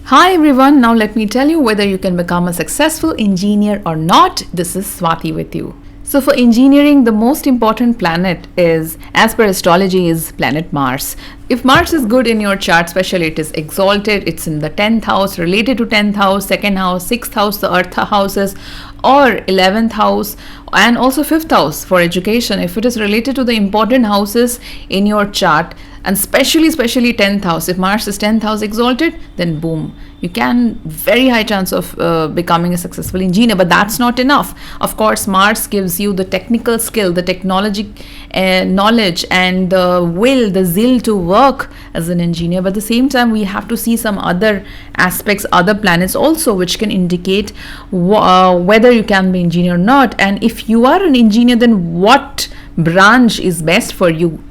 Hi everyone, now let me tell you whether you can become a successful engineer or not. This is Swati with you. So for engineering, the most important planet is, as per astrology, is planet Mars. If Mars is good in your chart, especially it is exalted, it's in the 10th house, related to 10th house, 2nd house, 6th house, the earth houses, or 11th house, and also 5th house for education. If it is related to the important houses in your chart, and especially 10th house, if Mars is 10th house exalted, then boom, you can very high chance of becoming a successful engineer. But that's not enough. Of course, Mars gives you the technical skill, the technology knowledge, and the will, the zeal to work as an engineer. But at the same time, we have to see some other aspects, other planets also, which can indicate whether you can be engineer or not. And if you are an engineer, then what branch is best for you?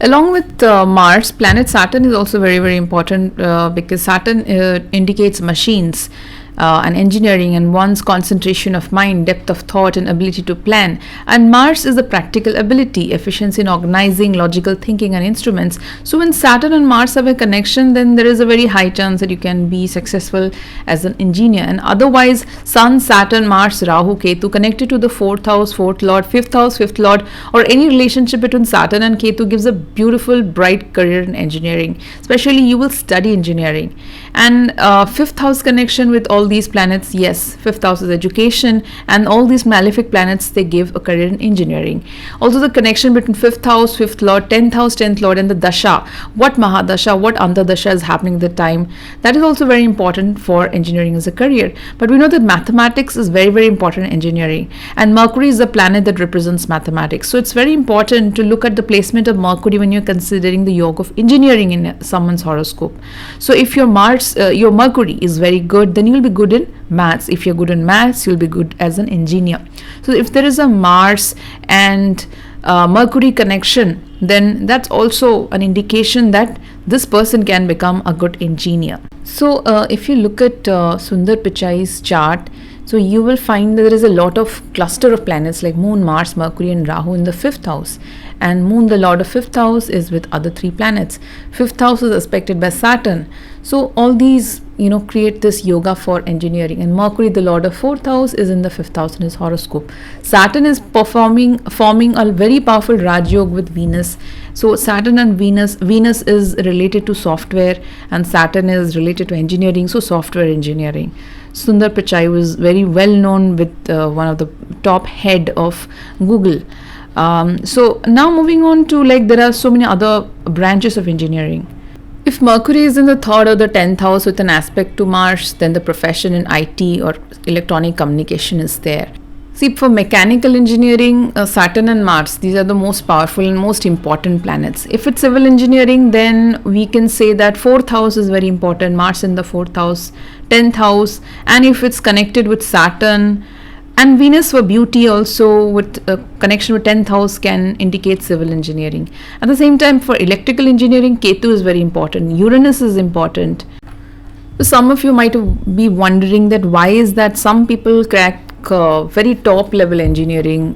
Along with Mars, planet Saturn is also very important because Saturn indicates machines and engineering and one's concentration of mind, depth of thought, and ability to plan. And Mars is the practical ability, efficiency in organizing, logical thinking, and instruments. So when Saturn and Mars have a connection, then there is a very high chance that you can be successful as an engineer. And otherwise, Sun, Saturn, Mars, Rahu, Ketu connected to the 4th house, 4th lord, 5th house, 5th lord, or any relationship between Saturn and Ketu gives a beautiful, bright career in engineering. Especially you will study engineering. And 5th house connection with all these planets, yes, 5th house is education, and all these malefic planets, they give a career in engineering. Also the connection between 5th house, 5th lord, 10th house, 10th lord, and the dasha, what mahadasha, what antardasha is happening at the time, that is also very important for engineering as a career. But we know that mathematics is very important in engineering, and Mercury is the planet that represents mathematics. So it's very important to look at the placement of Mercury when you're considering the yoga of engineering in someone's horoscope. So if your your Mercury is very good, then you will be good in maths. If you're good in maths, you'll be good as an engineer. So if there is a Mars and Mercury connection, then that's also an indication that this person can become a good engineer. So if you look at Sundar Pichai's chart, so you will find that there is a lot of cluster of planets like Moon, Mars, Mercury, and Rahu in the 5th house. And Moon, the lord of 5th house, is with other 3 planets. 5th house is aspected by Saturn. So all these, create this yoga for engineering. And Mercury, the lord of 4th house, is in the 5th house in his horoscope. Saturn is forming a very powerful Raj Yoga with Venus. So Saturn and Venus is related to software, and Saturn is related to engineering, so software engineering. Sundar Pichai was very well known with one of the top head of Google. So now moving on to, there are so many other branches of engineering. If Mercury is in the 3rd or the 10th house with an aspect to Mars, then the profession in IT or electronic communication is there. See, for mechanical engineering, Saturn and Mars, these are the most powerful and most important planets. If it's civil engineering, then we can say that 4th house is very important, Mars in the 4th house, 10th house, and if it's connected with Saturn and Venus for beauty, also with a connection with 10th house, can indicate civil engineering. At the same time, for electrical engineering, Ketu is very important, Uranus is important. So some of you might be wondering that why is that some people crack very top level engineering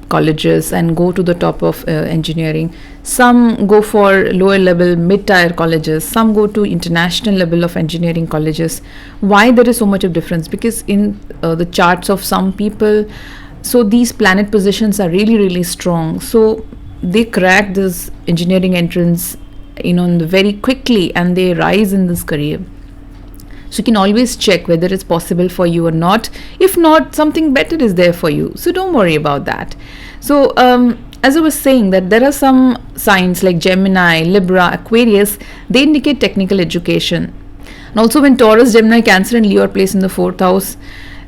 colleges and go to the top of engineering. Some go for lower level mid-tier colleges, some go to international level of engineering colleges. Why there is so much of difference? Because in the charts of some people, so these planet positions are really strong, so they crack this engineering entrance very quickly, and they rise in this career. So you can always check whether it's possible for you or not. If not, something better is there for you. So don't worry about that. So as I was saying, that there are some signs like Gemini, Libra, Aquarius, they indicate technical education. And also when Taurus, Gemini, Cancer, and Leo are placed in the 4th house,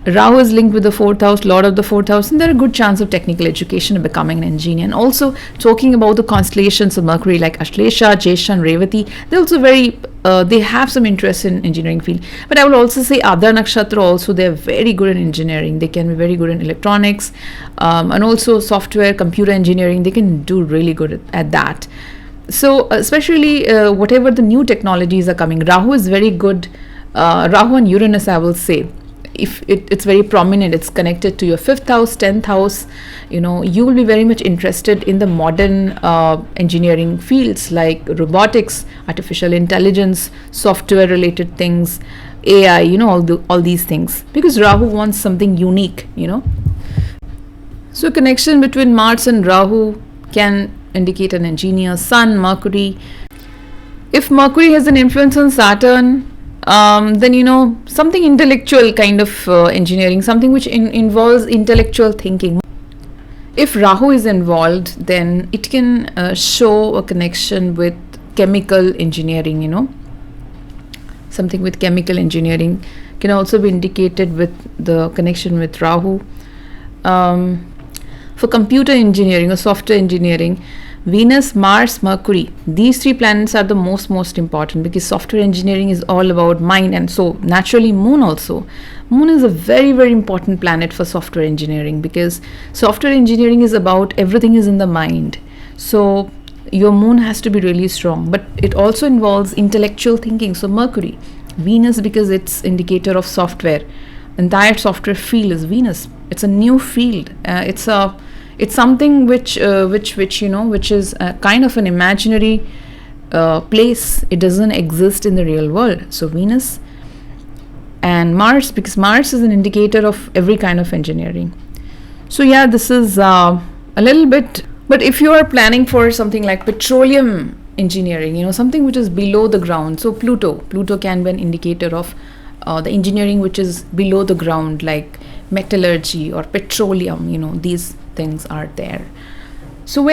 Rahu is linked with the 4th house, Lord of the 4th house, and there are a good chance of technical education and becoming an engineer. And also talking about the constellations of Mercury like Ashlesha, Jesha, and Revati, they're also they have some interest in engineering field. But I will also say Adha Nakshatra also, they're very good in engineering. They can be very good in electronics and also software, computer engineering. They can do really good at that. So especially whatever the new technologies are coming, Rahu is very good. Rahu and Uranus, I will say, if it's very prominent, it's connected to your 5th house, 10th house, you will be very much interested in the modern engineering fields like robotics, artificial intelligence, software related things, AI, all these things, because Rahu wants something unique. So connection between Mars and Rahu can indicate an engineer. Sun, Mercury. If Mercury has an influence on Saturn, then something intellectual kind of engineering, something which involves intellectual thinking. If Rahu is involved, then it can show a connection with chemical engineering. Something with chemical engineering can also be indicated with the connection with Rahu. For computer engineering or software engineering, Venus, Mars, Mercury, these 3 planets are the most important, because software engineering is all about mind, and so naturally Moon also. Moon is a very important planet for software engineering, because software engineering is about everything is in the mind. So your Moon has to be really strong, but it also involves intellectual thinking. So Mercury, Venus, because it's indicator of software. Entire software field is Venus. It's a new field. It's something which is a kind of an imaginary place. It doesn't exist in the real world. So Venus and Mars, because Mars is an indicator of every kind of engineering. So yeah, this is a little bit. But if you are planning for something like petroleum engineering, something which is below the ground. So Pluto can be an indicator of the engineering which is below the ground, like metallurgy or petroleum. These things are there. So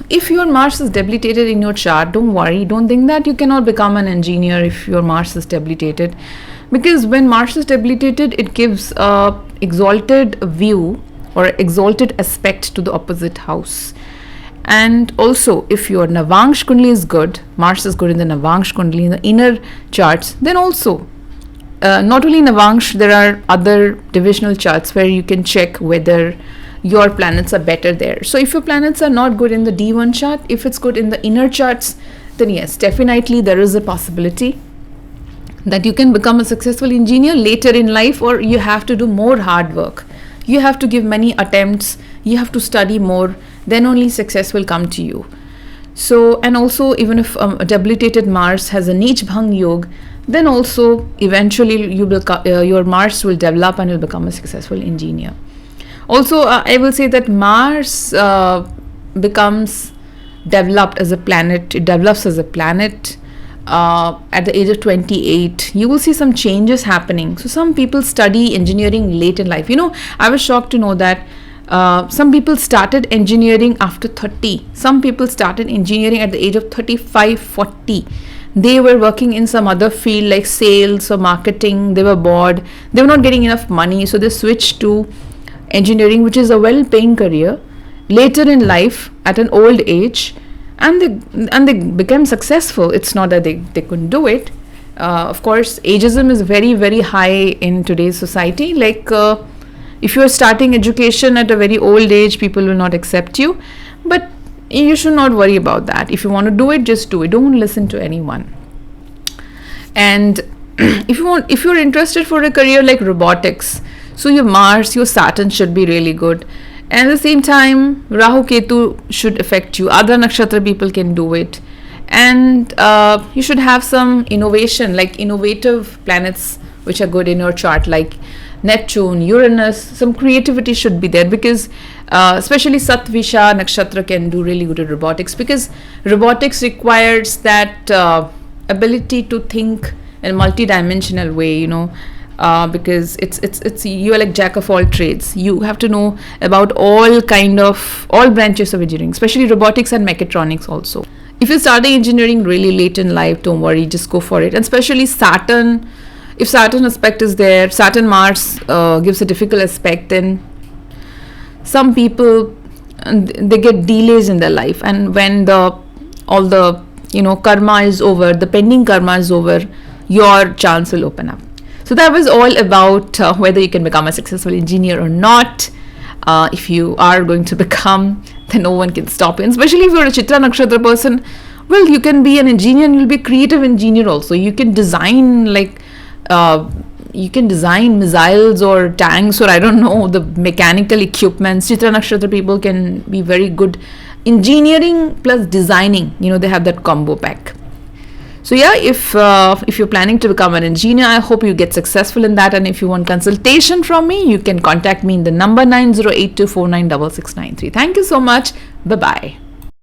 if your Mars is debilitated in your chart, don't worry, don't think that you cannot become an engineer if your Mars is debilitated, because when Mars is debilitated, it gives a exalted view or exalted aspect to the opposite house. And also, if your Navangsh Kundali is good, Mars is good in the Navangsh Kundali, in the inner charts, then also not only Navangsh, there are other divisional charts where you can check whether your planets are better there. So if your planets are not good in the D1 chart, if it's good in the inner charts, then yes, definitely there is a possibility that you can become a successful engineer later in life, or you have to do more hard work. You have to give many attempts, you have to study more, then only success will come to you. So, and also, even if a debilitated Mars has a Neech Bhang Yog, then also eventually your Mars will develop and you'll become a successful engineer. Also, I will say that Mars becomes developed as a planet. It develops as a planet at the age of 28. You will see some changes happening. So some people study engineering late in life. I was shocked to know that some people started engineering after 30. Some people started engineering at the age of 35, 40. They were working in some other field like sales or marketing. They were bored. They were not getting enough money. So they switched to engineering, which is a well-paying career, later in life at an old age, and they became successful. It's not that they couldn't do it. Of course, ageism is very, very high in today's society. Like if you are starting education at a very old age, people will not accept you. But you should not worry about that. If you want to do it, just do it. Don't listen to anyone. And if you're interested for a career like robotics, so your Mars, your Saturn should be really good. And at the same time, Rahu Ketu should affect you. Other nakshatra people can do it. And you should have some innovation, like innovative planets which are good in your chart, like Neptune, Uranus. Some creativity should be there, because especially Satvisha nakshatra can do really good at robotics, because robotics requires that ability to think in a multi-dimensional way, because it's you are like jack of all trades. You have to know about all branches of engineering, especially robotics and mechatronics also. If you're starting engineering really late in life, don't worry, just go for it. And especially Saturn, if Saturn aspect is there, Saturn Mars gives a difficult aspect, then some people they get delays in their life, and when all the karma is over, the pending karma is over, your chance will open up. So that was all about whether you can become a successful engineer or not. If you are going to become, then no one can stop you. And especially if you're a Chitra Nakshatra person, well, you can be an engineer and you'll be a creative engineer also. You can design you can design missiles or tanks, or I don't know, the mechanical equipments. Chitra Nakshatra people can be very good engineering plus designing. They have that combo pack. So yeah, if you're planning to become an engineer, I hope you get successful in that. And if you want consultation from me, you can contact me in the number 9082496693. Thank you so much. Bye bye.